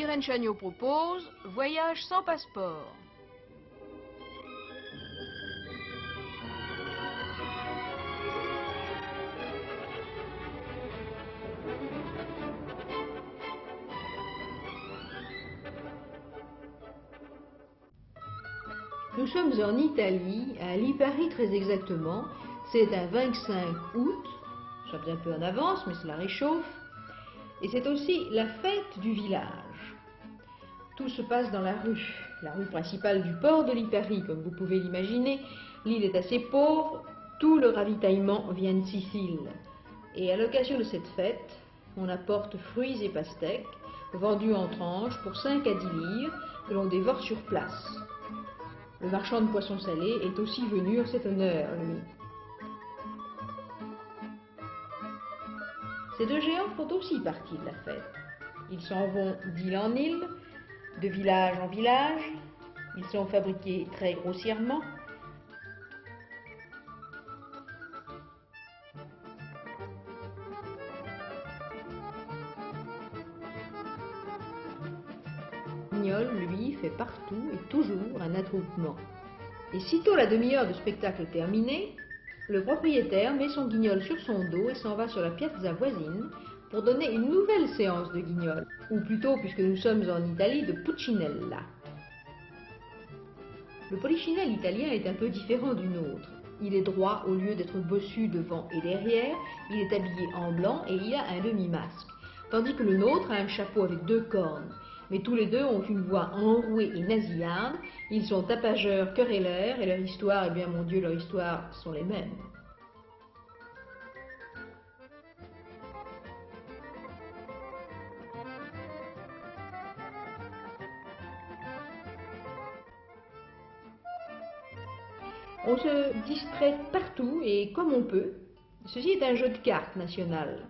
Irène Chagnot propose Voyage sans passeport. Nous sommes en Italie, à Lipari très exactement. C'est un 25 août, ça fait un peu en avance, mais cela réchauffe. Et c'est aussi la fête du village. Tout se passe dans la rue principale du port de Lipari, comme vous pouvez l'imaginer. L'île est assez pauvre, tout le ravitaillement vient de Sicile. Et à l'occasion de cette fête, on apporte fruits et pastèques, vendus en tranches pour 5 à 10 livres, que l'on dévore sur place. Le marchand de poissons salés est aussi venu en cet honneur, lui. Ces deux géants font aussi partie de la fête. Ils s'en vont d'île en île, de village en village. Ils sont fabriqués très grossièrement. Le guignol, lui, fait partout et toujours un attroupement. Et sitôt la demi-heure de spectacle terminée, le propriétaire met son guignol sur son dos et s'en va sur la piazza voisine pour donner une nouvelle séance de guignol, ou plutôt, puisque nous sommes en Italie, de Puccinella. Le polichinelle italien est un peu différent du nôtre. Il est droit au lieu d'être bossu devant et derrière, il est habillé en blanc et il a un demi-masque, tandis que le nôtre a un chapeau avec 2 cornes. Mais tous les deux ont une voix enrouée et nasillarde, ils sont tapageurs, querelleurs, et leur histoire, eh bien mon Dieu, leur histoire sont les mêmes. On se distrait partout et comme on peut. Ceci est un jeu de cartes national.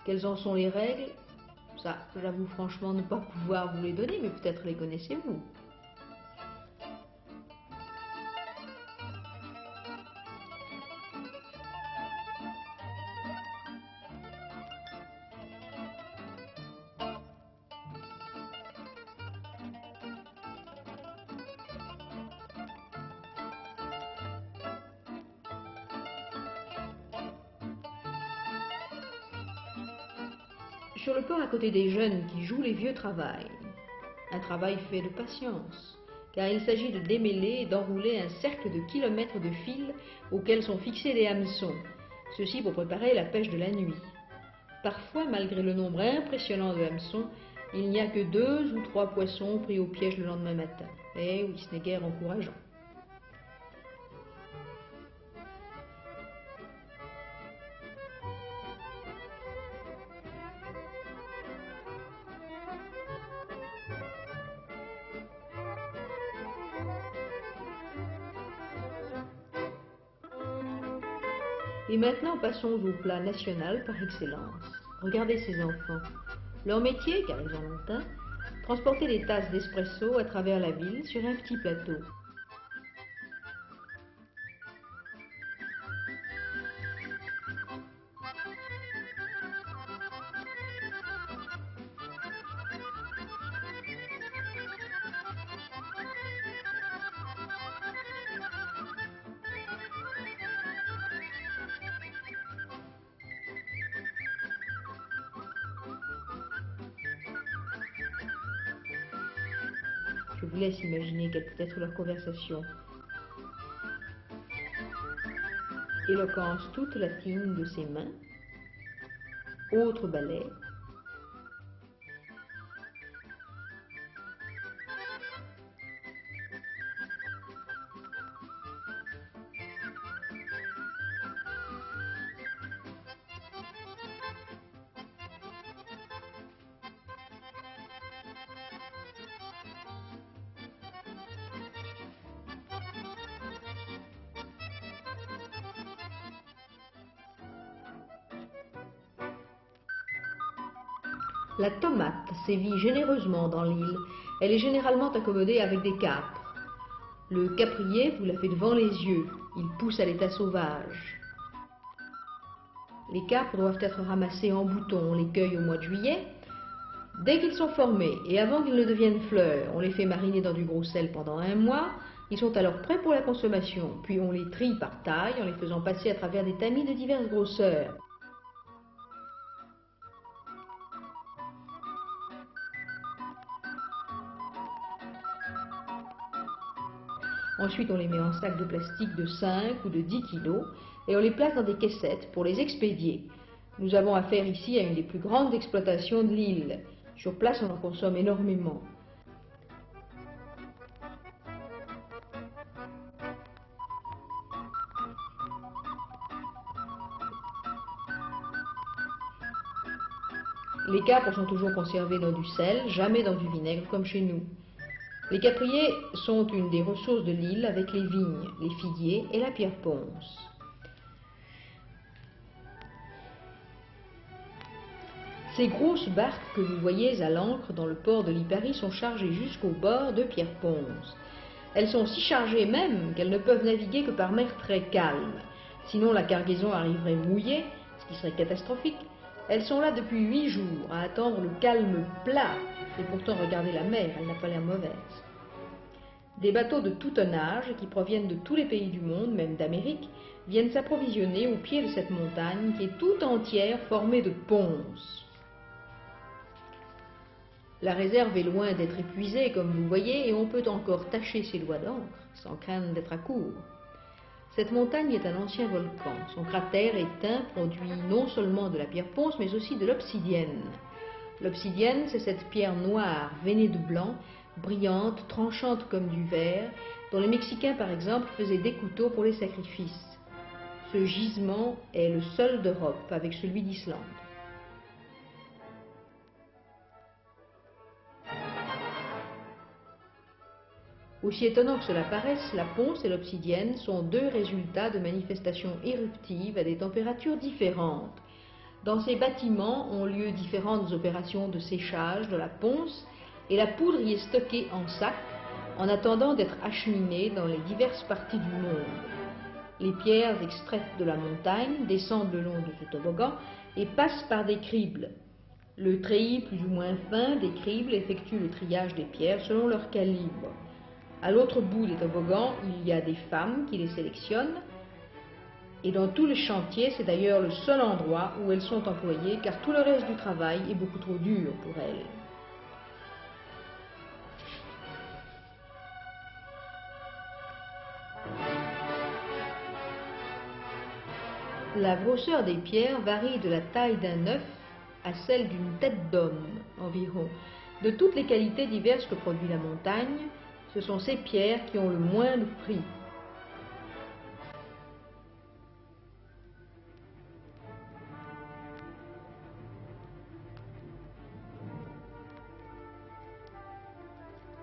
Quelles en sont les règles? Ça, j'avoue franchement ne pas pouvoir vous les donner, mais peut-être les connaissez-vous. Sur le port à côté des jeunes qui jouent les vieux travaillent. Un travail fait de patience, car il s'agit de démêler et d'enrouler un cercle de kilomètres de fil auxquels sont fixés des hameçons, ceci pour préparer la pêche de la nuit. Parfois, malgré le nombre impressionnant de hameçons, il n'y a que 2 ou 3 poissons pris au piège le lendemain matin. Eh oui, ce n'est guère encourageant. Et maintenant, passons au plat national par excellence. Regardez ces enfants. Leur métier, car ils en ont un, transporter des tasses d'espresso à travers la ville sur un petit plateau. Je vous laisse imaginer quelle peut être leur conversation. Éloquence toute latine de ses mains. Autre ballet. La tomate sévit généreusement dans l'île. Elle est généralement accommodée avec des capres. Le caprier vous la fait devant les yeux. Il pousse à l'état sauvage. Les capres doivent être ramassés en bouton. On les cueille au mois de juillet. Dès qu'ils sont formés et avant qu'ils ne deviennent fleurs, on les fait mariner dans du gros sel pendant 1 mois. Ils sont alors prêts pour la consommation. Puis on les trie par taille en les faisant passer à travers des tamis de diverses grosseurs. Ensuite, on les met en sacs de plastique de 5 ou de 10 kg et on les place dans des caissettes pour les expédier. Nous avons affaire ici à une des plus grandes exploitations de l'île. Sur place, on en consomme énormément. Les capres sont toujours conservés dans du sel, jamais dans du vinaigre comme chez nous. Les capriers sont une des ressources de l'île avec les vignes, les figuiers et la pierre ponce. Ces grosses barques que vous voyez à l'ancre dans le port de Lipari sont chargées jusqu'au bord de pierre ponce. Elles sont si chargées même qu'elles ne peuvent naviguer que par mer très calme. Sinon la cargaison arriverait mouillée, ce qui serait catastrophique. Elles sont là depuis 8 jours à attendre le calme plat. Et pourtant regardez la mer, elle n'a pas l'air mauvaise. Des bateaux de tout tonnage qui proviennent de tous les pays du monde, même d'Amérique, viennent s'approvisionner au pied de cette montagne qui est tout entière formée de ponces. La réserve est loin d'être épuisée, comme vous voyez, et on peut encore tacher ses doigts d'encre, sans craindre d'être à court. Cette montagne est un ancien volcan. Son cratère éteint produit non seulement de la pierre ponce, mais aussi de l'obsidienne. L'obsidienne, c'est cette pierre noire, veinée de blanc, brillante, tranchante comme du verre, dont les Mexicains, par exemple, faisaient des couteaux pour les sacrifices. Ce gisement est le seul d'Europe, avec celui d'Islande. Aussi étonnant que cela paraisse, la ponce et l'obsidienne sont 2 résultats de manifestations éruptives à des températures différentes. Dans ces bâtiments ont lieu différentes opérations de séchage de la ponce et la poudre y est stockée en sac en attendant d'être acheminée dans les diverses parties du monde. Les pierres extraites de la montagne descendent le long de ce toboggan et passent par des cribles. Le treillis plus ou moins fin des cribles effectue le triage des pierres selon leur calibre. À l'autre bout des toboggans, il y a des femmes qui les sélectionnent. Et dans tous les chantiers, c'est d'ailleurs le seul endroit où elles sont employées, car tout le reste du travail est beaucoup trop dur pour elles. La grosseur des pierres varie de la taille d'un œuf à celle d'une tête d'homme environ. De toutes les qualités diverses que produit la montagne, ce sont ces pierres qui ont le moins de prix.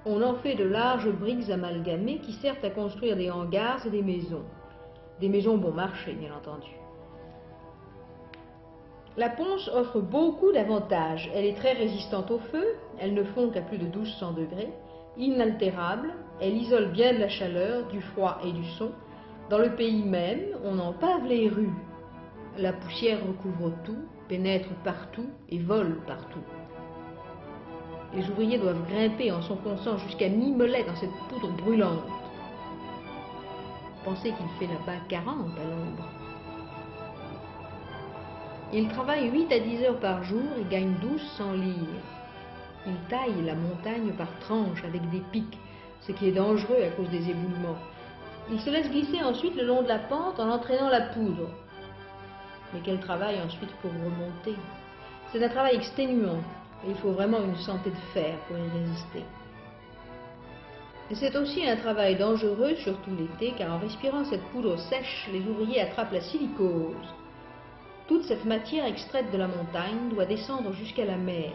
On en fait de larges briques amalgamées qui servent à construire des hangars et des maisons. Des maisons bon marché, bien entendu. La ponce offre beaucoup d'avantages. Elle est très résistante au feu, elle ne fond qu'à plus de 1200 degrés, inaltérable, elle isole bien de la chaleur, du froid et du son. Dans le pays même, on en pave les rues. La poussière recouvre tout, pénètre partout et vole partout. Les ouvriers doivent grimper en s'enfonçant jusqu'à mi-mollet dans cette poudre brûlante. Pensez qu'il fait là-bas 40 à l'ombre. Ils travaillent 8 à 10 heures par jour et gagnent 1200 livres. Ils taillent la montagne par tranches avec des pics, ce qui est dangereux à cause des éboulements. Ils se laissent glisser ensuite le long de la pente en entraînant la poudre. Mais quel travail ensuite pour remonter. C'est un travail exténuant et il faut vraiment une santé de fer pour y résister. Et c'est aussi un travail dangereux, surtout l'été, car en respirant cette poudre sèche, les ouvriers attrapent la silicose. Toute cette matière extraite de la montagne doit descendre jusqu'à la mer.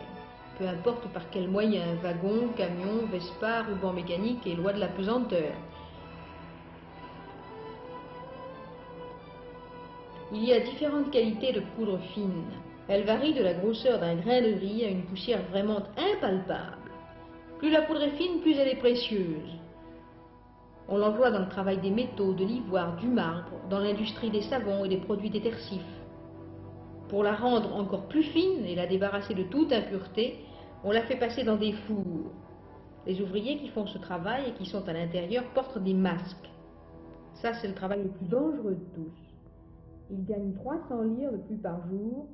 Peu importe par quel moyen, wagon, camion, Vespa, ruban mécanique et loi de la pesanteur. Il y a différentes qualités de poudre fine. Elle varie de la grosseur d'un grain de riz à une poussière vraiment impalpable. Plus la poudre est fine, plus elle est précieuse. On l'emploie dans le travail des métaux, de l'ivoire, du marbre, dans l'industrie des savons et des produits détersifs. Pour la rendre encore plus fine et la débarrasser de toute impureté, On la fait passer dans des fours. Les ouvriers qui font ce travail et qui sont à l'intérieur portent des masques. Ça, c'est le travail le plus dangereux de tous. Ils gagnent 300 lire de plus par jour.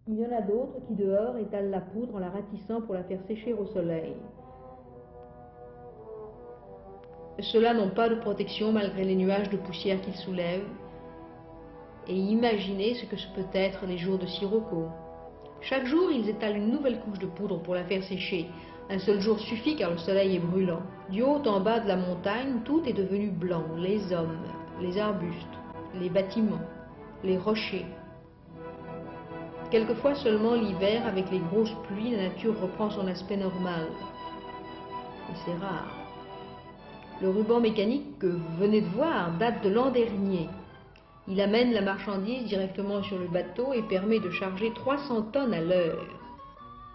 Il y en a d'autres qui, dehors, étalent la poudre en la ratissant pour la faire sécher au soleil. Ceux-là n'ont pas de protection malgré les nuages de poussière qu'ils soulèvent. Et imaginez ce que ce peut être les jours de sirocco. Chaque jour, ils étalent une nouvelle couche de poudre pour la faire sécher. Un seul jour suffit car le soleil est brûlant. Du haut en bas de la montagne, tout est devenu blanc. Les hommes, les arbustes, les bâtiments, les rochers. Quelquefois seulement l'hiver, avec les grosses pluies, la nature reprend son aspect normal. Et c'est rare. Le ruban mécanique que vous venez de voir date de l'an dernier. Il amène la marchandise directement sur le bateau et permet de charger 300 tonnes à l'heure.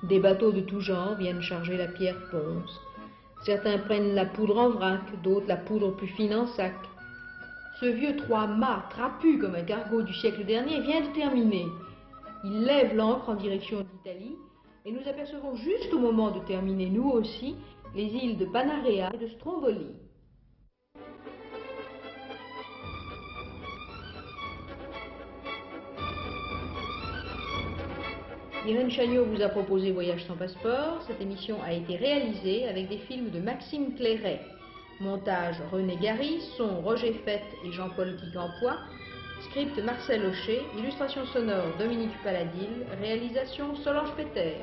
Des bateaux de tout genre viennent charger la pierre ponce. Certains prennent la poudre en vrac, d'autres la poudre plus fine en sac. Ce vieux trois-mâts, trapu comme un cargo du siècle dernier, vient de terminer. Il lève l'ancre en direction d'Italie et nous apercevons juste au moment de terminer, nous aussi, les îles de Panarea et de Stromboli. Irène Chagnot vous a proposé Voyage sans passeport. Cette émission a été réalisée avec des films de Maxime Clairet. Montage René Gary, son Roger Fett et Jean-Paul Quincampoix. Script Marcel Aucher, illustration sonore Dominique Paladil, réalisation Solange Peter.